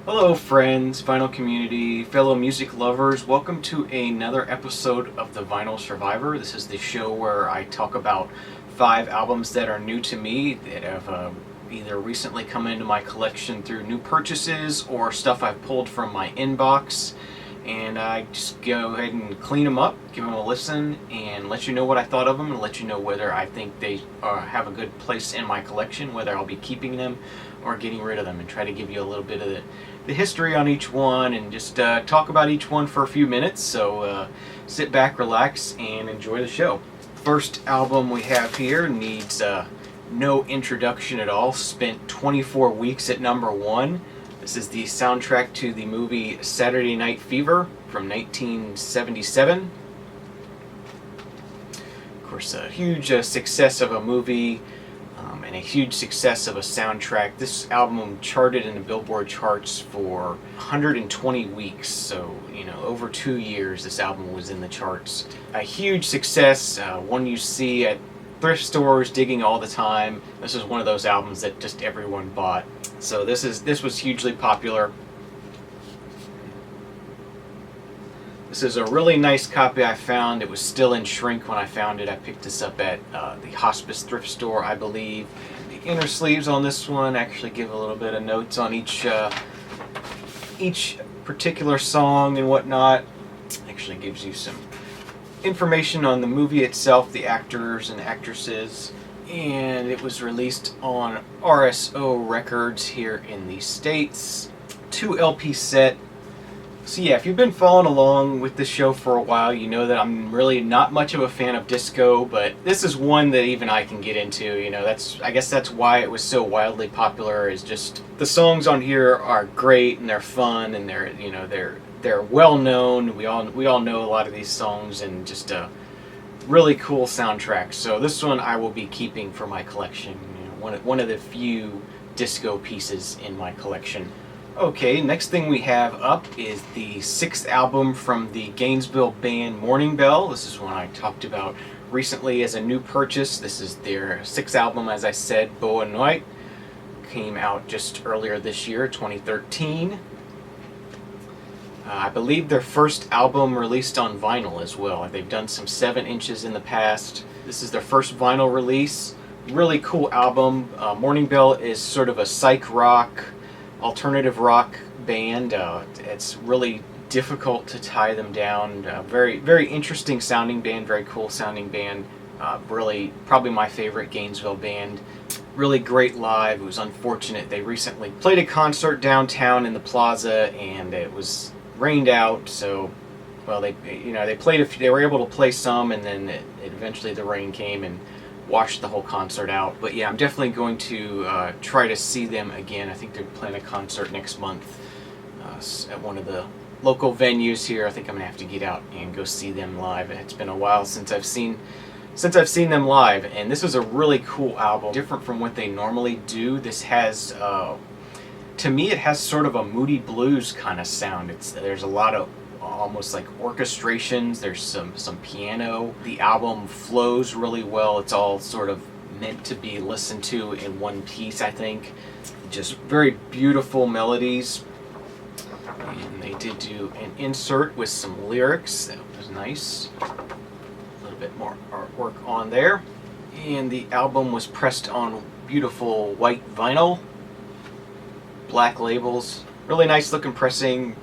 Hello friends, vinyl community, fellow music lovers. Welcome to another episode of The Vinyl Survivor. This is the show where I talk about 5 albums that are new to me, that have either recently come into my collection through new purchases or stuff I've pulled from my inbox. And I just go ahead and clean them up, give them a listen, and let you know what I thought of them, and let you know whether I think they have a good place in my collection, whether I'll be keeping them or getting rid of them, and try to give you a little bit of the history on each one, and just talk about each one for a few minutes. So sit back, relax, and enjoy the show. First album we have here needs no introduction at all. Spent 24 weeks at number 1. This is the soundtrack to the movie Saturday Night Fever from 1977. Of course, a huge success of a movie and a huge success of a soundtrack. This album charted in the Billboard charts for 120 weeks, so over 2 years this album was in the charts. A huge success, one you see at thrift stores digging all the time. This is one of those albums that just everyone bought. So this was hugely popular. This is a really nice copy I found. It was still in shrink when I found it. I picked this up at the Hospice thrift store, I believe. The inner sleeves on this one actually give a little bit of notes on each particular song and whatnot. Actually gives you some information on the movie itself, the actors and actresses. And it was released on RSO Records here in the States. 2 LP set. So yeah, if you've been following along with this show for a while, you know that I'm really not much of a fan of disco, but this is one that even I can get into. I guess that's why it was so wildly popular. Is just the songs on here are great and they're fun and they're well known. We all know a lot of these songs, and just a really cool soundtrack. So this one I will be keeping for my collection. One of the few disco pieces in my collection. Okay, next thing we have up is the 6th album from the Gainesville band Morning Bell. This is one I talked about recently as a new purchase. This is their 6th album, as I said, Boa Noite. Came out just earlier this year, 2013. I believe their first album released on vinyl as well. They've done some 7 inches in the past. This is their first vinyl release. Really cool album. Morning Bell is sort of a psych rock, alternative rock band. It's really difficult to tie them down. Very, very interesting sounding band, very cool sounding band. Really, probably my favorite Gainesville band. Really great live. It was unfortunate. They recently played a concert downtown in the plaza, and it was rained out. So, well, they played they were able to play some, and then eventually the rain came and washed the whole concert out. But yeah, I'm definitely going to try to see them again. I think they're playing a concert next month at one of the local venues here. I think I'm gonna have to get out and go see them live. It's been a while since I've seen them live, and this is a really cool album, different from what they normally do. This has to me, it has sort of a moody blues kind of sound. There's a lot of almost like orchestrations. There's some piano. The album flows really well. It's all sort of meant to be listened to in one piece, I think. Just very beautiful melodies. And they did do an insert with some lyrics. That was nice. A little bit more artwork on there. And the album was pressed on beautiful white vinyl. Black labels. Really nice looking pressing.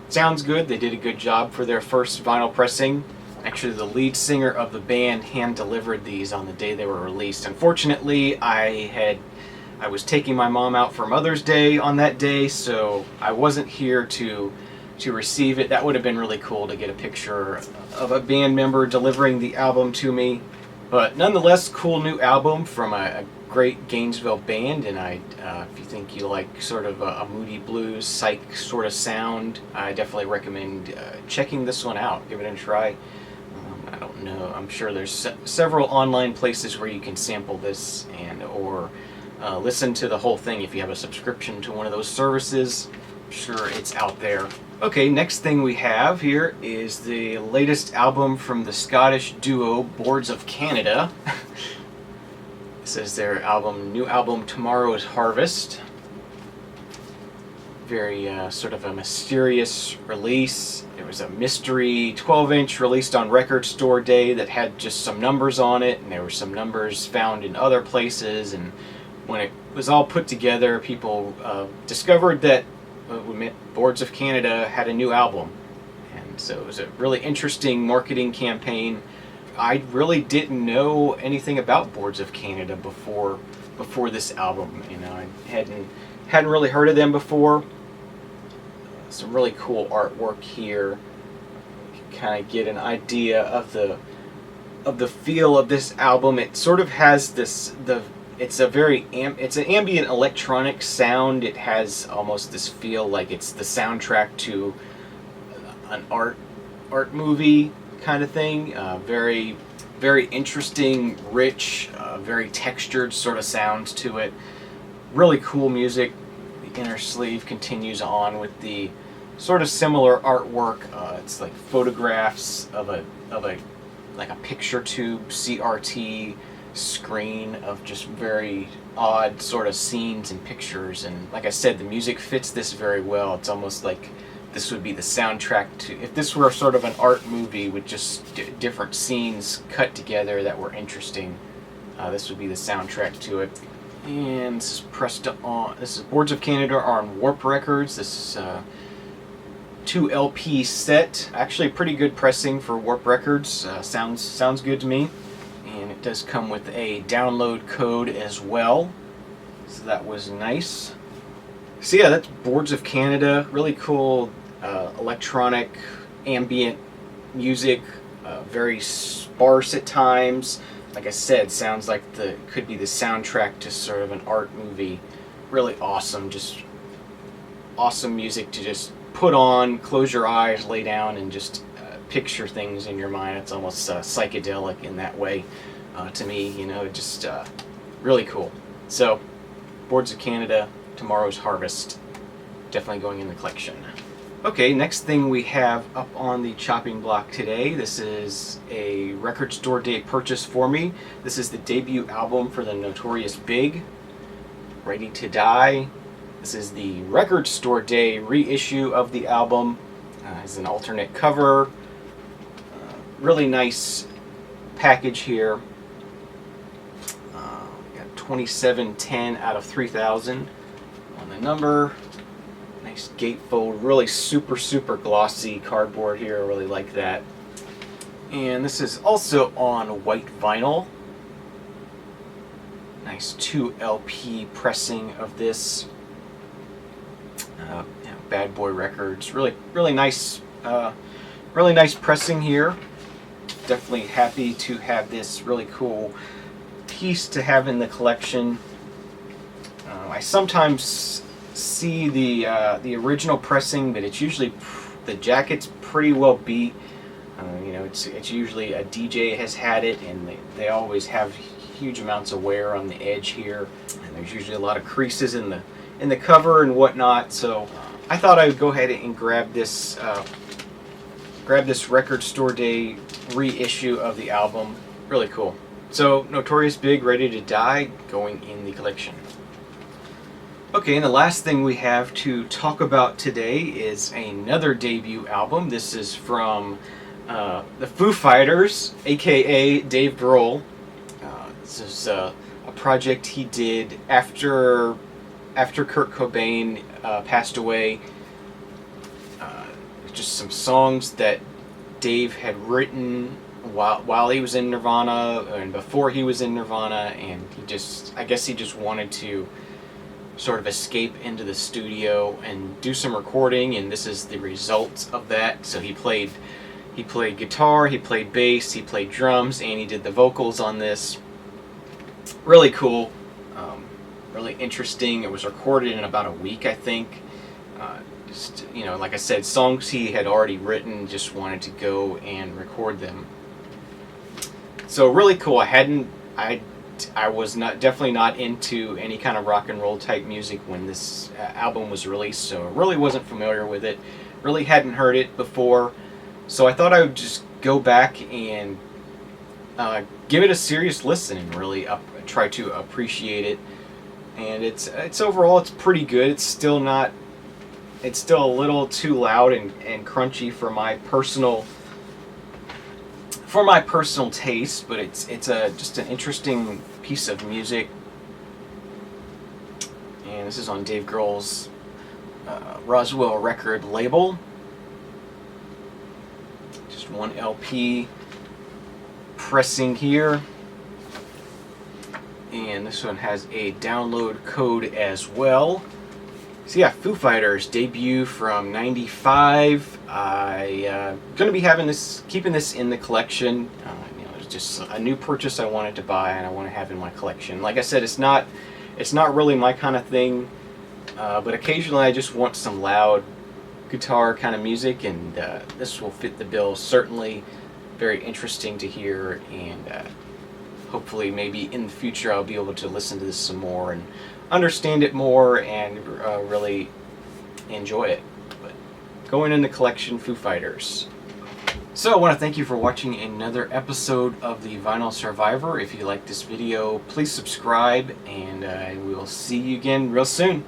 Sounds good. They did a good job for their first vinyl pressing. Actually, the lead singer of the band hand delivered these on the day they were released. Unfortunately, I was taking my mom out for Mother's Day on that day, so I wasn't here to receive it. That would have been really cool to get a picture of a band member delivering the album to me. But nonetheless, cool new album from a great Gainesville band, and if you think you like sort of a moody blues, psych sort of sound, I definitely recommend checking this one out. Give it a try. I don't know. I'm sure there's several online places where you can sample this or listen to the whole thing if you have a subscription to one of those services. I'm sure it's out there. Okay, next thing we have here is the latest album from the Scottish duo Boards of Canada. This is their new album Tomorrow's Harvest. very sort of a mysterious release. There was a mystery 12-inch released on Record Store Day that had just some numbers on it, and there were some numbers found in other places. And when it was all put together, people discovered that Boards of Canada had a new album. And so it was a really interesting marketing campaign. I really didn't know anything about Boards of Canada before this album. You know, I hadn't really heard of them before. Some really cool artwork here. You can kind of get an idea of the feel of this album. It sort of has this it's an ambient electronic sound. It has almost this feel like it's the soundtrack to an art movie kind of thing. Very, very interesting, rich, very textured sort of sounds to it. Really cool music. The inner sleeve continues on with the sort of similar artwork. It's like photographs of a like a picture tube CRT screen of just very odd sort of scenes and pictures. And like I said, the music fits this very well. It's almost like this would be the soundtrack to, if this were sort of an art movie with just different scenes cut together that were interesting, this would be the soundtrack to it. And this is pressed on, this is Boards of Canada on Warp Records. This is 2 LP set. Actually pretty good pressing for Warp Records. Sounds good to me. And it does come with a download code as well, so that was nice. So yeah, that's Boards of Canada. Really cool electronic ambient music, very sparse at times. Like I said, sounds like could be the soundtrack to sort of an art movie. Really awesome, just awesome music to just put on, close your eyes, lay down, and just picture things in your mind. It's almost psychedelic in that way to me, you know, just really cool. So, Boards of Canada, Tomorrow's Harvest, definitely going in the collection. Okay, next thing we have up on the chopping block today, this is a Record Store Day purchase for me. This is the debut album for the Notorious Big, Ready to Die. This is the Record Store Day reissue of the album. It's an alternate cover. Really nice package here. Got 2710 out of 3000 on the number. Nice gatefold, really super glossy cardboard here. I really like that. And this is also on white vinyl. Nice 2 LP pressing of this. Bad Boy Records. Really nice pressing here. Definitely happy to have this really cool piece to have in the collection. I sometimes see the original pressing, but it's usually the jacket's pretty well beat. You know, it's usually a DJ has had it, and they always have huge amounts of wear on the edge here, and there's usually a lot of creases in the cover and whatnot. So I thought I would go ahead and grab this Record Store Day reissue of the album. Really cool. So Notorious Big, Ready to Die, going in the collection. Okay, and the last thing we have to talk about today is another debut album. This is from the Foo Fighters, aka Dave Grohl. This is a project he did after Kurt Cobain passed away. Just some songs that Dave had written while he was in Nirvana and before he was in Nirvana, and I guess he just wanted to sort of escape into the studio and do some recording, and this is the result of that. So he played guitar, he played bass, he played drums, and he did the vocals on this. Really cool, really interesting. It was recorded in about a week, I think. Just, you know, like I said, songs he had already written, just wanted to go and record them. So really cool. I was definitely not into any kind of rock and roll type music when this album was released, so I really wasn't familiar with it. Really hadn't heard it before, so I thought I would just go back and give it a serious listen and really try to appreciate it. And it's overall it's pretty good. It's still not It's still a little too loud and crunchy for my personal taste, but it's just an interesting piece of music. And this is on Dave Grohl's Roswell record label. Just one LP pressing here. And this one has a download code as well. So yeah, Foo Fighters debut from '95. I gonna be keeping this in the collection. It's just a new purchase I wanted to buy and I want to have in my collection. Like I said, it's not really my kind of thing, but occasionally I just want some loud guitar kind of music, and this will fit the bill. Certainly very interesting to hear, and hopefully maybe in the future I'll be able to listen to this some more and understand it more and really enjoy it. But going in the collection, Foo Fighters. So I want to thank you for watching another episode of the Vinyl Survivor. If you like this video, please subscribe, and we'll see you again real soon.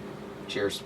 Cheers.